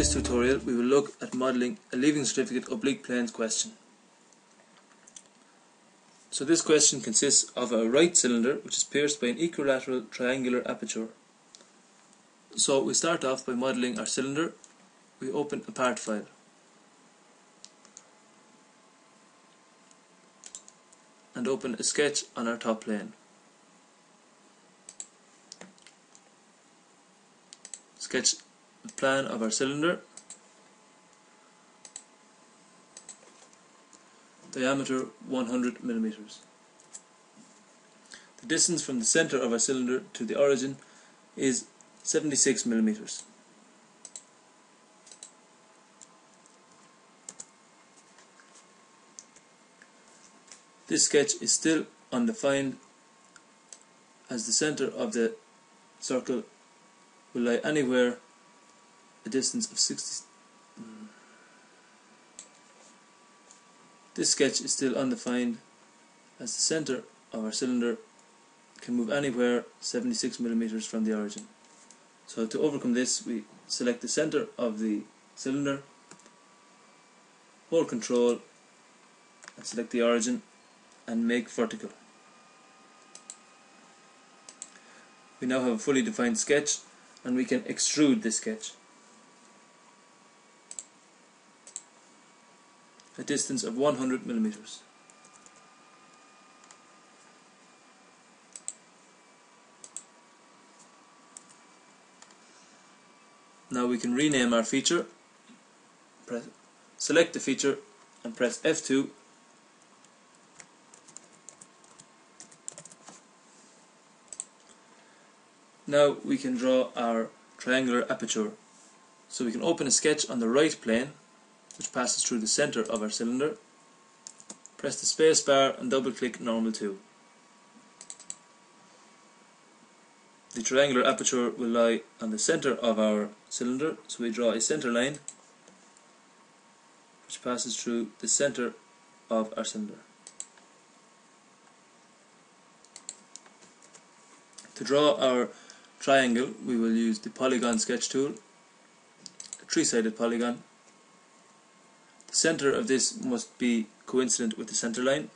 this tutorial we will look at modelling a leaving certificate oblique planes question. So this question consists of a right cylinder which is pierced by an equilateral triangular aperture. So we start off by modelling our cylinder. We open a part file. And open a sketch on our top plane. Sketch the plan of our cylinder. Diameter 100 millimeters. The distance from the center of our cylinder to the origin is 76 millimeters. This sketch is still undefined, as the center of the circle will lie anywhere a distance of 60. This sketch is still undefined, as the center of our cylinder can move anywhere 76 millimeters from the origin. So to overcome this, we select the center of the cylinder, hold Control and select the origin and make vertical. We now have a fully defined sketch and we can extrude this sketch. A distance of 100 millimeters. Now we can rename our feature. Select the feature and press F2. Now we can draw our triangular aperture. So we can open a sketch on the right plane, which passes through the center of our cylinder. Press the space bar and double click normal to. The triangular aperture will lie on the center of our cylinder, so we draw a center line which passes through the center of our cylinder. To draw our triangle, we will use the polygon sketch tool, a three-sided polygon. The center of this must be coincident with the center line,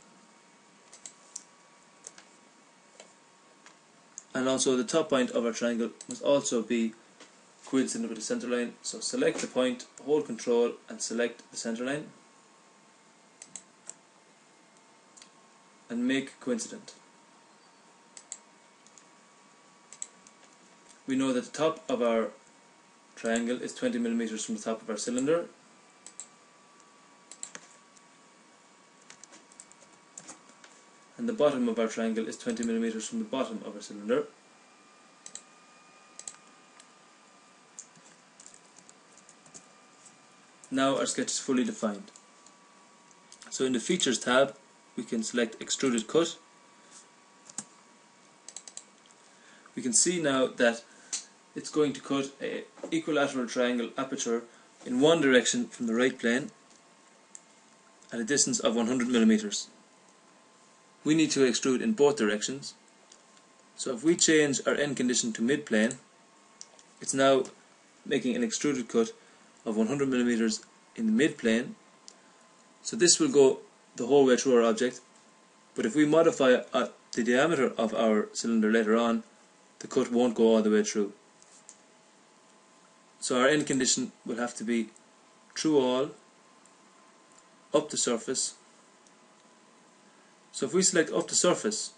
and also the top point of our triangle must also be coincident with the center line. So select the point, hold Control and select the center line and make coincident. We know that the top of our triangle is 20 millimeters from the top of our cylinder. And the bottom of our triangle is 20 millimeters from the bottom of our cylinder. Now our sketch is fully defined. So in the Features tab, we can select Extruded Cut. We can see now that it's going to cut an equilateral triangle aperture in one direction from the right plane at a distance of 100 millimeters. We need to extrude in both directions. So if we change our end condition to mid-plane, it's now making an extruded cut of 100 millimeters in the mid-plane. So this will go the whole way through our object, but if we modify the diameter of our cylinder later on, the cut won't go all the way through. So our end condition will have to be through all, up the surface. So if we select up the surface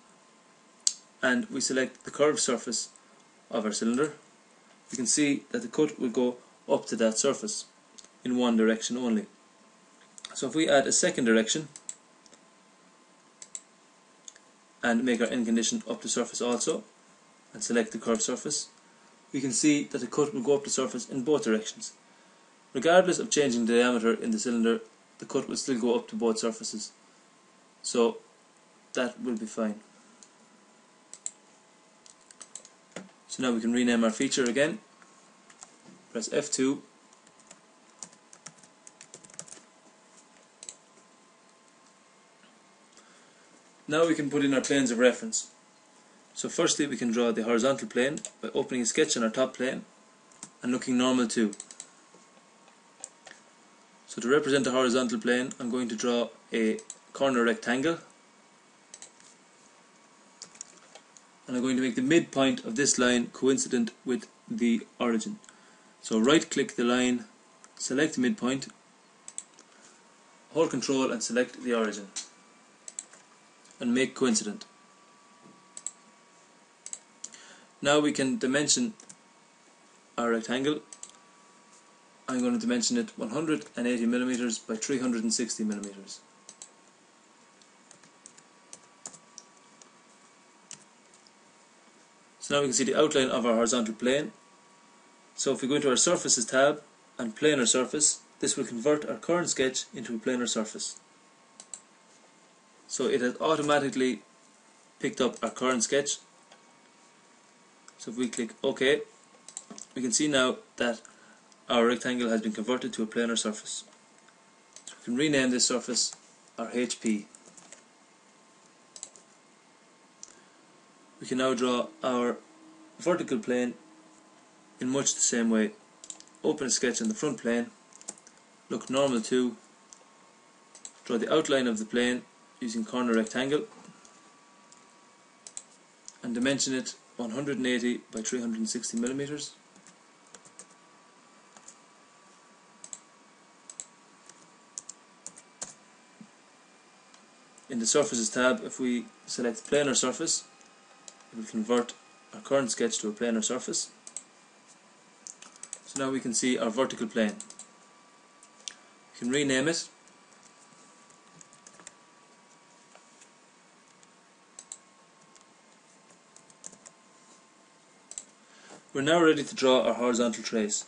and we select the curved surface of our cylinder, we can see that the cut will go up to that surface in one direction only. So if we add a second direction and make our end condition up the surface also and select the curved surface, we can see that the cut will go up the surface in both directions. Regardless of changing the diameter in the cylinder, the cut will still go up to both surfaces. So that will be fine. So now we can rename our feature again. Press F2. Now we can put in our planes of reference. So firstly we can draw the horizontal plane by opening a sketch on our top plane and looking normal to. So to represent the horizontal plane, I'm going to draw a corner rectangle, and I'm going to make the midpoint of this line coincident with the origin. So right click the line, select the midpoint, hold Control and select the origin, and make coincident. Now we can dimension our rectangle. I'm going to dimension it 180 millimeters by 360 millimeters. So now we can see the outline of our horizontal plane. So if we go into our Surfaces tab and Planar Surface, this will convert our current sketch into a planar surface. So it has automatically picked up our current sketch. So if we click OK, we can see now that our rectangle has been converted to a planar surface. So we can rename this surface our HP. We can now draw our vertical plane in much the same way. Open a sketch on the front plane, look normal to, draw the outline of the plane using corner rectangle, and dimension it 180 by 360 millimeters. In the Surfaces tab, if we select Planar Surface, it will convert our current sketch to a planar surface. So now we can see our vertical plane. We can rename it. We're now ready to draw our horizontal trace.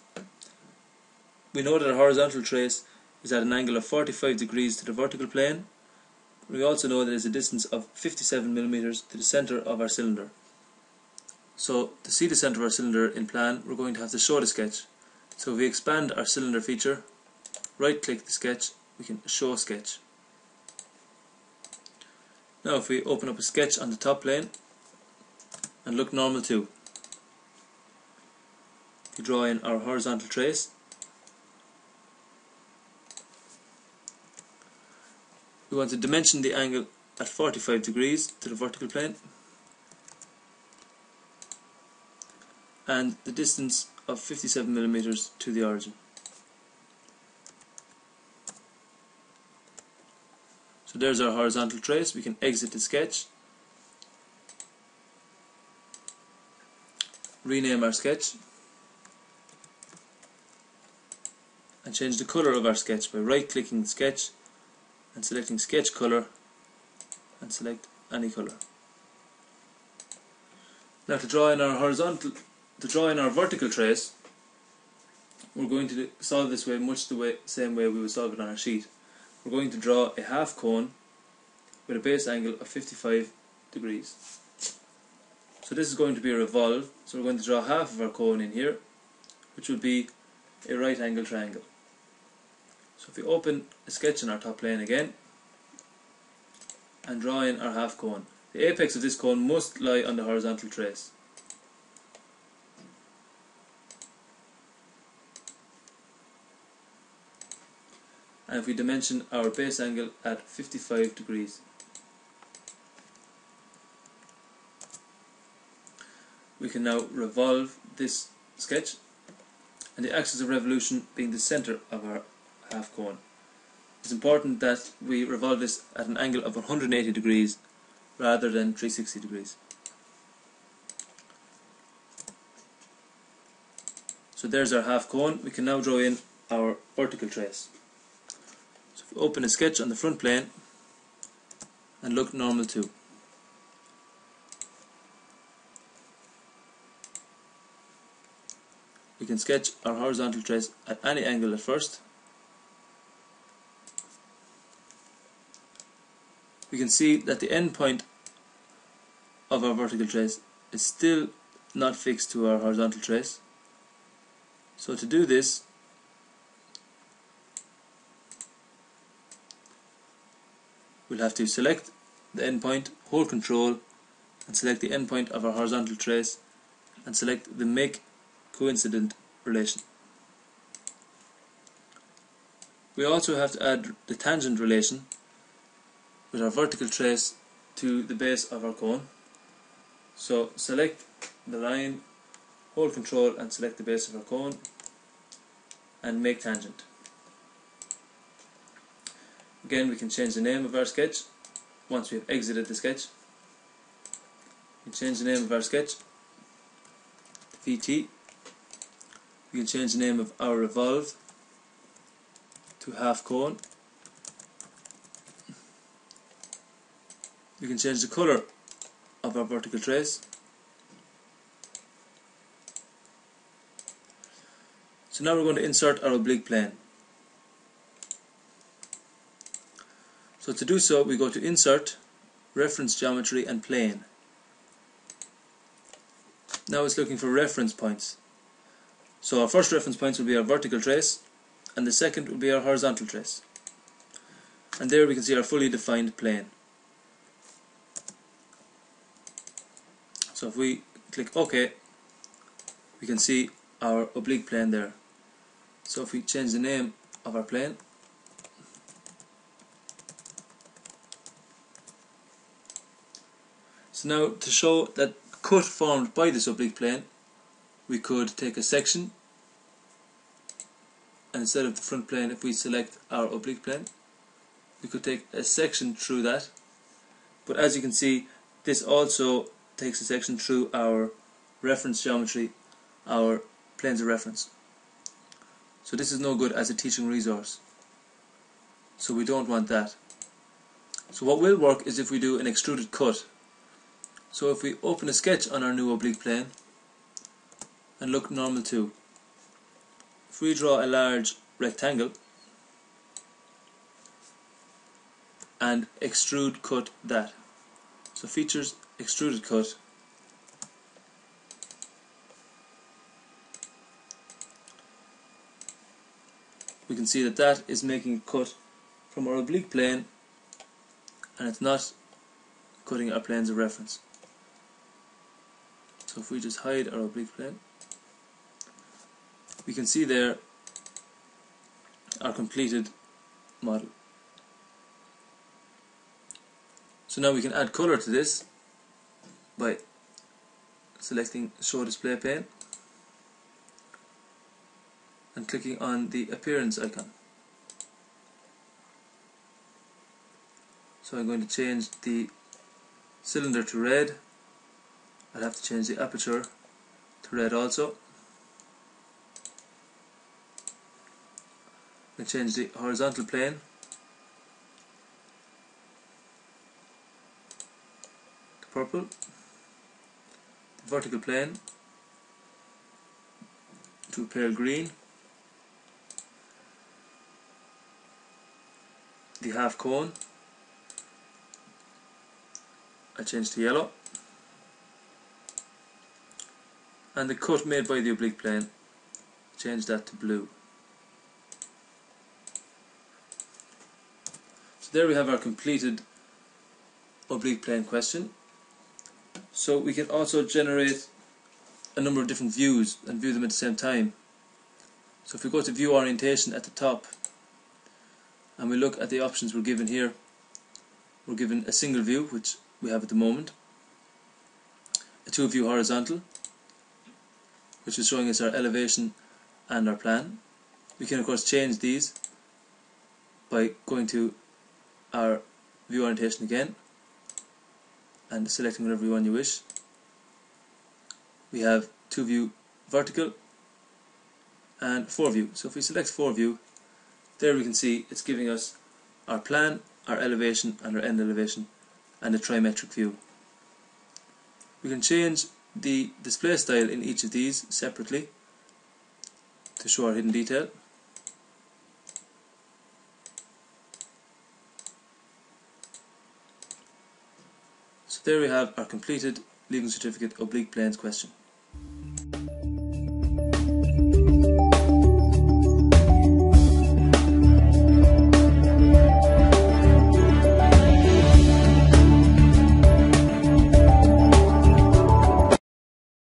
We know that our horizontal trace is at an angle of 45 degrees to the vertical plane. We also know that it is a distance of 57 millimeters to the center of our cylinder. So to see the center of our cylinder in plan, we're going to have to show the sketch. So if we expand our cylinder feature, right click the sketch, we can show sketch. Now if we open up a sketch on the top plane and look normal to, we draw in our horizontal trace. We want to dimension the angle at 45 degrees to the vertical plane and the distance of 57 millimeters to the origin. So there's our horizontal trace. We can exit the sketch, rename our sketch, and change the colour of our sketch by right clicking the sketch and selecting sketch colour and select any colour. Now to draw in our vertical trace, we're going to solve this way much the same way we would solve it on our sheet. We're going to draw a half cone with a base angle of 55 degrees. So this is going to be a revolve, so we're going to draw half of our cone in here, which will be a right angle triangle. So if we open a sketch on our top plane again and draw in our half cone, the apex of this cone must lie on the horizontal trace. And if we dimension our base angle at 55 degrees, we can now revolve this sketch, and the axis of revolution being the center of our half cone. It's important that we revolve this at an angle of 180 degrees rather than 360 degrees. So there's our half cone. We can now draw in our vertical trace. So if we open a sketch on the front plane and look normal to, we can sketch our horizontal trace at any angle at first. We can see that the end point of our vertical trace is still not fixed to our horizontal trace. So to do this, we'll have to select the end point, hold Control, and select the end point of our horizontal trace, and select the Make Coincident relation. We also have to add the tangent relation with our vertical trace to the base of our cone. So select the line, hold Control and select the base of our cone and make tangent. Again, we can change the name of our sketch once we have exited the sketch. We can change the name of our sketch to VT. We can change the name of our revolve to half cone. We can change the colour of our vertical trace. So now we're going to insert our oblique plane. So to do so, we go to Insert, Reference Geometry and Plane. Now it's looking for reference points. So our first reference points will be our vertical trace, and the second will be our horizontal trace. And there we can see our fully defined plane. So if we click OK, we can see our oblique plane there. So if we change the name of our plane, so now to show that cut formed by this oblique plane, we could take a section, and instead of the front plane, if we select our oblique plane, we could take a section through that. But as you can see, this also takes a section through our reference geometry, our planes of reference. So this is no good as a teaching resource. So we don't want that. So what will work is if we do an extruded cut. So if we open a sketch on our new oblique plane and look normal to, if we draw a large rectangle and extrude cut that. So features, extruded cut, we can see that that is making a cut from our oblique plane, and it's not cutting our planes of reference. So if we just hide our oblique plane, we can see there our completed model. So now we can add colour to this by selecting Show Display Pane and clicking on the appearance icon. So I'm going to change the cylinder to red. I'll have to change the aperture to red also. I'll change the horizontal plane to purple, the vertical plane to pale green, the half cone I change to yellow, and the cut made by the oblique plane, change that to blue. So there we have our completed oblique plane question. So we can also generate a number of different views and view them at the same time. So if we go to View Orientation at the top and we look at the options we're given here, we're given a single view, which we have at the moment, a two-view horizontal, which is showing us our elevation and our plan. We can of course change these by going to our view orientation again and selecting whatever one you wish. We have two-view vertical and four-view. So if we select four-view, there we can see it's giving us our plan, our elevation and our end elevation, and a trimetric view. We can change the display style in each of these separately to show our hidden detail. So there we have our completed Leaving Certificate Oblique Planes question.